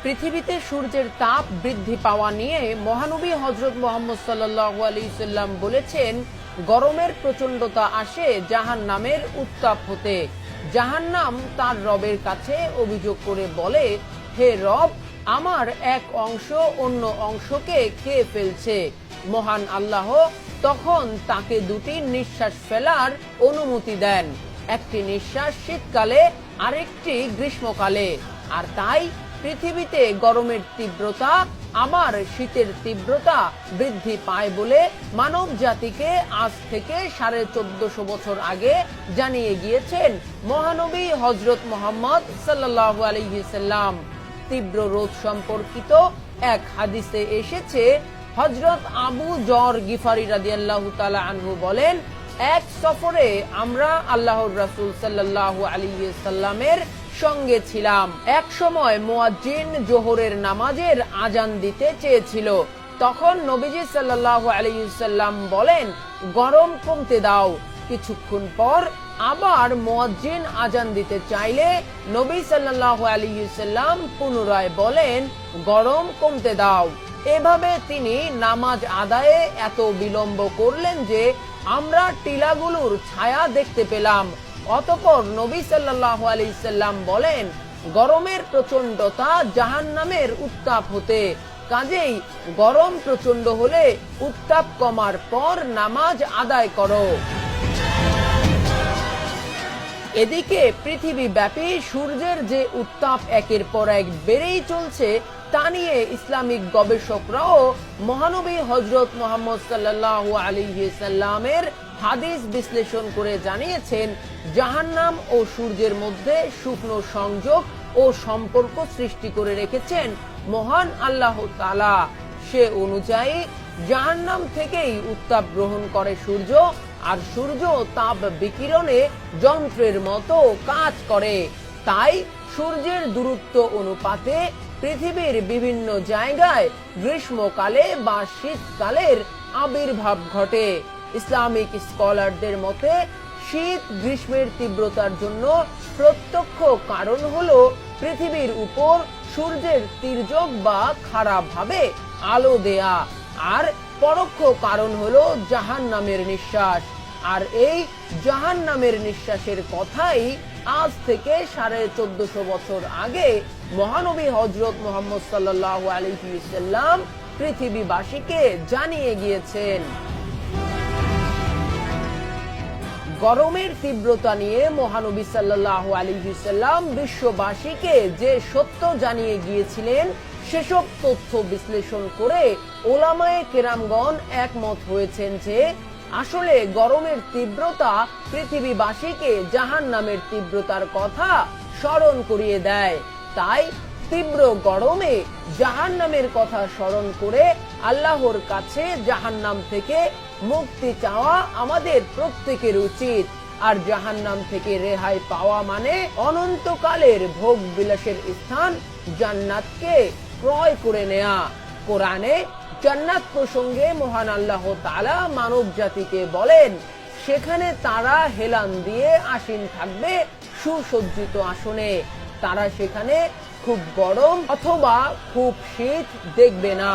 পৃথিবীতে সূর্যের তাপ বৃদ্ধি পাওয়া নিয়ে মহানবী হযরত মুহাম্মদ সাল্লাল্লাহু আলাইহি সাল্লাম বলেছেন, গরমের প্রচণ্ডতা আসে জাহান্নামের উত্তাপ হতে। জাহান্নাম তার রবের কাছে অভিযোগ করে বলে, হে রব, আমার এক অংশ অন্য অংশকে খেয়ে ফেলছে। মহান আল্লাহ তখন তাকে দুটি নিঃশ্বাস ফেলার অনুমতি দেন, একটি নিঃশ্বাস শীতকালে, আরেকটি গ্রীষ্মকালে। আর তাই পৃথিবীতে গরমের তীব্রতা আবার শীতের তীব্রতা বৃদ্ধি পায় বলে মানব জাতিকে আজ থেকে 1450 বছর আগে জানিয়ে গিয়েছেন মহানবী হযরত মুহাম্মদ সাল্লাল্লাহু আলাইহি সাল্লাম। তীব্র রোদ সম্পর্কিত এক হাদিসে এসেছে, হযরত আবু যর গিফারি রাদিয়াল্লাহু তাআলা আনহু বলেন, এক সফরে আমরা আল্লাহর রাসূল সাল্লাল্লাহু আলাইহি সাল্লামের সঙ্গে ছিলাম। এক সময় মুয়াজ্জিন জোহরের নামাজের আজান দিতে চেয়েছিল। তখন নবীজি সাল্লাল্লাহু আলাইহি সাল্লাম বলেন, গরম কমতে দাও। কিছুক্ষণ পর আবার মুয়াজ্জিন আজান দিতে চাইলে নবী সাল্লাল্লাহু আলাইহি সাল্লাম পুনরায় বলেন, গরম কমতে দাও। এভাবে তিনি নামাজ আদায়ে এত বিলম্ব করলেন যে আমরা টিলাগুলোর ছায়া দেখতে পেলাম। অতঃপর নবী সাল্লাল্লাহু আলাইহি সাল্লাম বলেন, গরমের প্রচণ্ডতা জাহান্নামের উত্তাপ হতে। কাজেই গরম প্রচণ্ড হলে উত্তাপ কমার পর নামাজ আদায় করো। এদিকে পৃথিবীব্যাপী সূর্যের যে উত্তাপ একের পর এক বেড়েই চলছে, তা নিয়ে ইসলামিক গবেষকরাও মহানবী হযরত মুহাম্মদ সাল্লাল্লাহু আলাইহি সাল্লামের হাদিস বিশ্লেষণ করে জানিয়েছেন, জাহান্নাম ও সূর্যের মধ্যে শুকনো সংযোগ ও সম্পর্ক সৃষ্টি করে রেখেছেন মহান আল্লাহ তাআলা। সে অনুযায়ী জাহান্নাম থেকেই উত্তাপ গ্রহণ করে সূর্য, আর সূর্য তাপ বিকিরণে যন্ত্রের মতো কাজ করে। তাই সূর্যের দূরত্ব অনুপাতে পৃথিবীর বিভিন্ন জায়গায় গ্রীষ্মকালে বা শীতকালের আবির্ভাব ঘটে। ইসলামিক স্কলারদের মতে শীত গ্রীষ্মের তীব্রতার জন্য প্রত্যক্ষ কারণ হলো পৃথিবীর উপর সূর্যের তির্যক বা খারাপ ভাবে আলো দেয়া, আর পরোক্ষ কারণ হলো জাহান্নামের নিঃশ্বাস। আর এই জাহান্নামের নিঃশ্বাসের কথাই আজ থেকে 1450 বছর আগে মহানবী হযরত মুহাম্মদ সাল্লাল্লাহু আলাইহি সাল্লাম পৃথিবীবাসীকে জানিয়ে গিয়েছেন। গরমের তীব্রতা নিয়ে মহানবী সাল্লাল্লাহু আলাইহি সাল্লাম বিশ্ববাসীকে যে সত্য জানিয়ে গিয়েছিলেন, সেসব তথ্য বিশ্লেষণ করে ওলামায়ে কেরামগণ একমত হয়েছেন যে আসলে গরমের তীব্রতা পৃথিবীবাসীকে জাহান্নামের তীব্রতার কথা স্মরণ করিয়ে দেয়। তাই তীব্র গরমে জাহান্নামের কথা স্মরণ করে আল্লাহর কাছে জাহান্নাম থেকে মুক্তি চাওয়া আমাদের প্রত্যেকের উচিত। আর জাহান্নাম থেকে রেহাই পাওয়া মানে অনন্তকালের ভোগ বিলাসের স্থান জান্নাতকে ক্রয় করে নেয়া। কোরআনে জান্নাত প্রসঙ্গে মহান আল্লাহ তাআলা মানব জাতিকে বলেন, সেখানে তারা হেলান দিয়ে আসীন থাকবে সুসজ্জিত আসনে। তারা সেখানে খুব গরম অথবা খুব শীত দেখবে না।